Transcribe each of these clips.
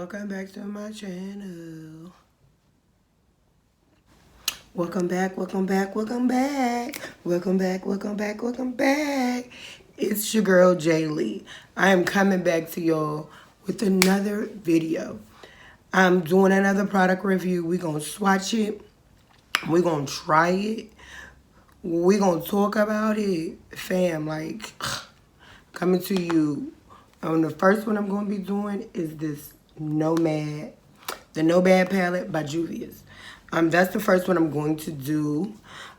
Welcome back to my channel. Welcome back. It's your girl Jay Lee. I am coming back to y'all with another video. I'm doing another product review. We're gonna swatch it. We're gonna try it. We're gonna talk about it. Fam, like coming to you. The first one I'm gonna be doing is this Nomad. The Nomad palette by Juvia. That's the first one I'm going to do.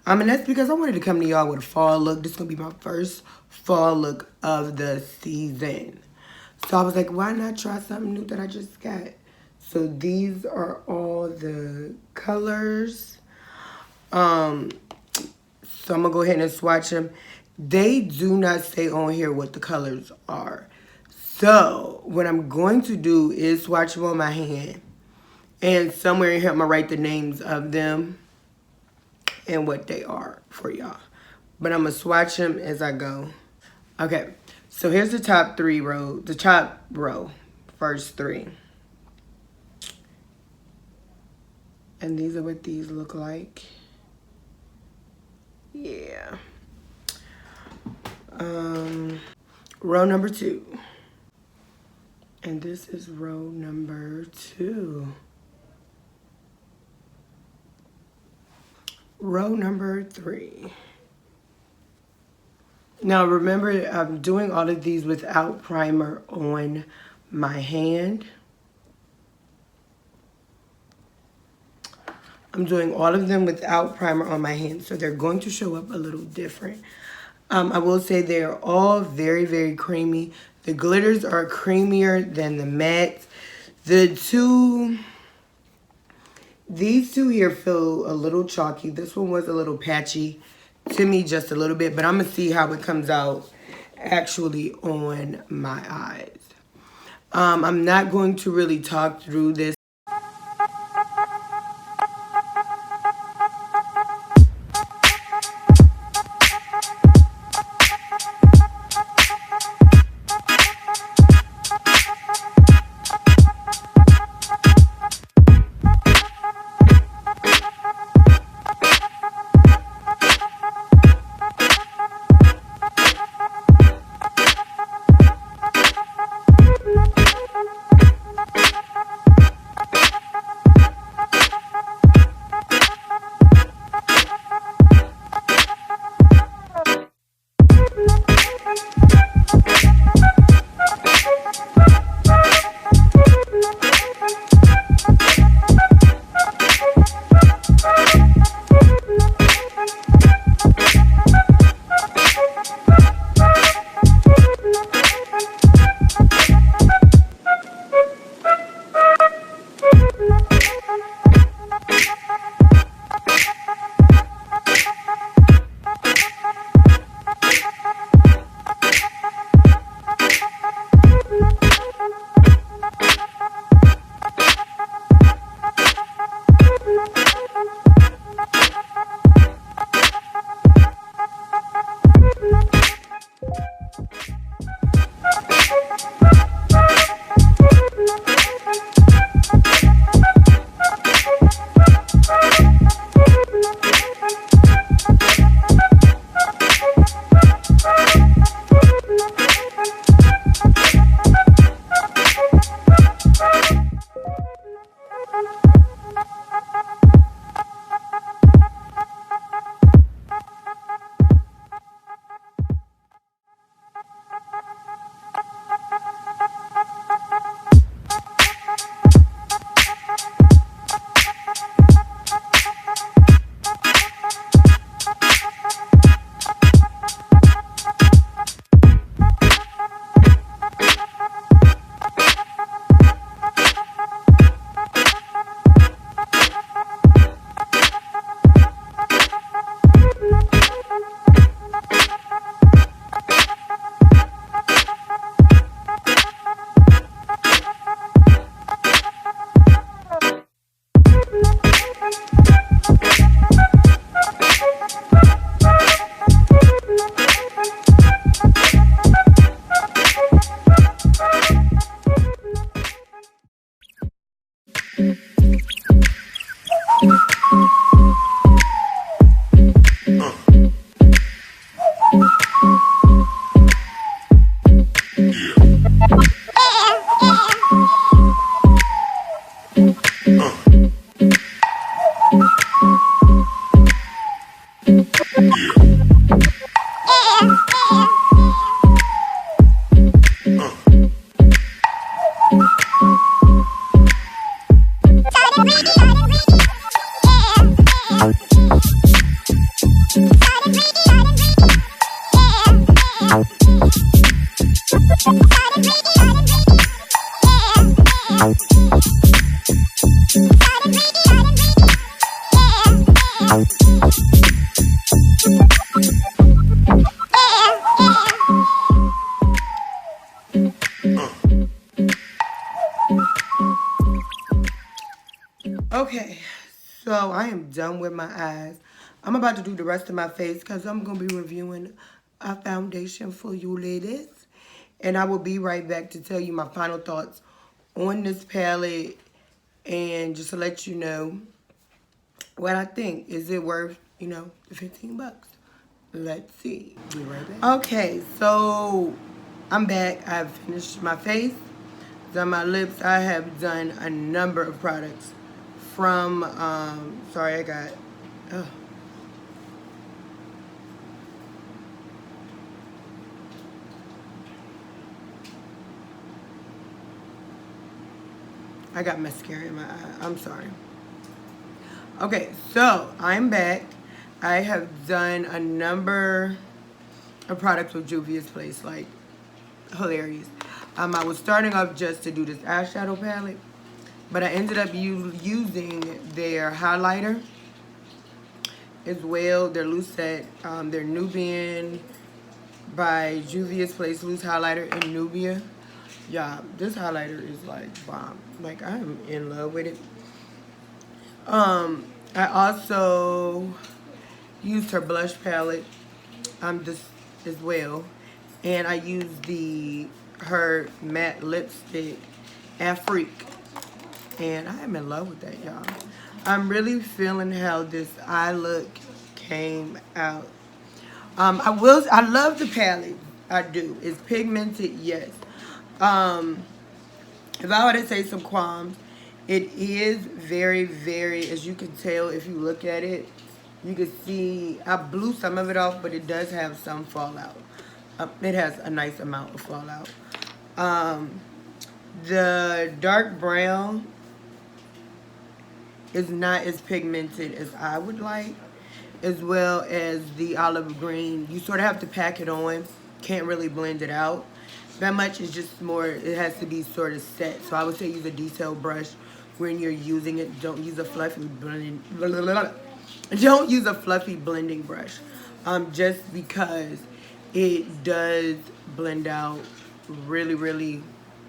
And that's because I wanted to come to y'all with a fall look. This is going to be my first fall look of the season. So I was like, why not try something new that I just got? So these are all the colors. So I'm going to go ahead and swatch them. They do not say on here what the colors are. So what I'm going to do is swatch them on my hand. And somewhere in here, I'm going to write the names of them and what they are for y'all. But I'm going to swatch them as I go. Okay, so here's the top row, first three. And these are what these look like. Yeah. Row number 2. And this is row number 2. Row number 3. Now remember, I'm doing all of these without primer on my hand. I'm doing all of them without primer on my hand, so they're going to show up a little different. I will say they're all very, very creamy. The glitters are creamier than the mattes. These two here feel a little chalky. This one was a little patchy to me, just a little bit. But I'm going to see how it comes out actually on my eyes. I'm not going to really talk through this. Okay, so I am done with my eyes. I'm about to do the rest of my face because I'm going to be reviewing a foundation for you ladies. And I will be right back to tell you my final thoughts on this palette and just to let you know what I think. Is it worth, you know, the 15 bucks? Let's see. Be right back. Okay, so I'm back. I've finished my face, done my lips. I have done a number of products from, sorry, I got, I got mascara in my eye. I'm sorry. Okay, so I'm back. I have done a number of products with Juvia's Place, like hilarious. I was starting off just to do this eyeshadow palette, but I ended up using their highlighter as well. Their Lucette, their Nubian by Juvia's Place loose highlighter in Nubia. Yeah, this highlighter is like bomb. Like I'm in love with it. I also used her blush palette just as well, and I used her matte lipstick Afrique, and I am in love with that, y'all. I'm really feeling how this eye look came out. I love the palette. I do. It's pigmented, yes. If I were to say some qualms, it is very, very, as you can tell if you look at it, you can see I blew some of it off, but it does have some fallout. It has a nice amount of fallout. The dark brown is not as pigmented as I would like, as well as the olive green. You sort of have to pack it on. Can't really blend it out that much. It's just more, it has to be sort of set. So I would say use a detail brush when you're using it. Don't use a fluffy blending. Don't use a fluffy blending brush, just because it does blend out really, really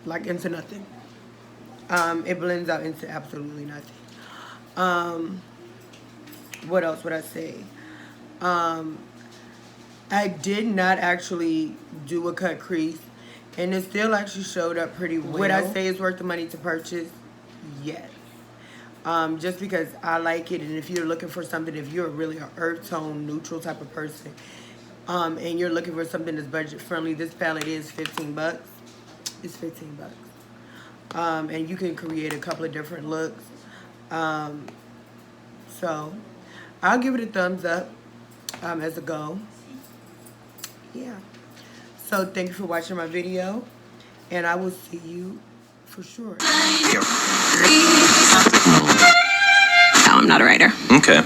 like into nothing. It blends out into absolutely nothing. What else would I say? I did not actually do a cut crease, and it still actually showed up pretty well. Would I say it's worth the money to purchase? Yes. Just because I like it, and if you're looking for something, if you're really an earth tone neutral type of person, and you're looking for something that's budget friendly, this palette is 15 bucks. It's 15 bucks. And you can create a couple of different looks. So I'll give it a thumbs up as a go. Yeah. So thank you for watching my video, and I will see you for sure. No, I'm not a writer. Okay.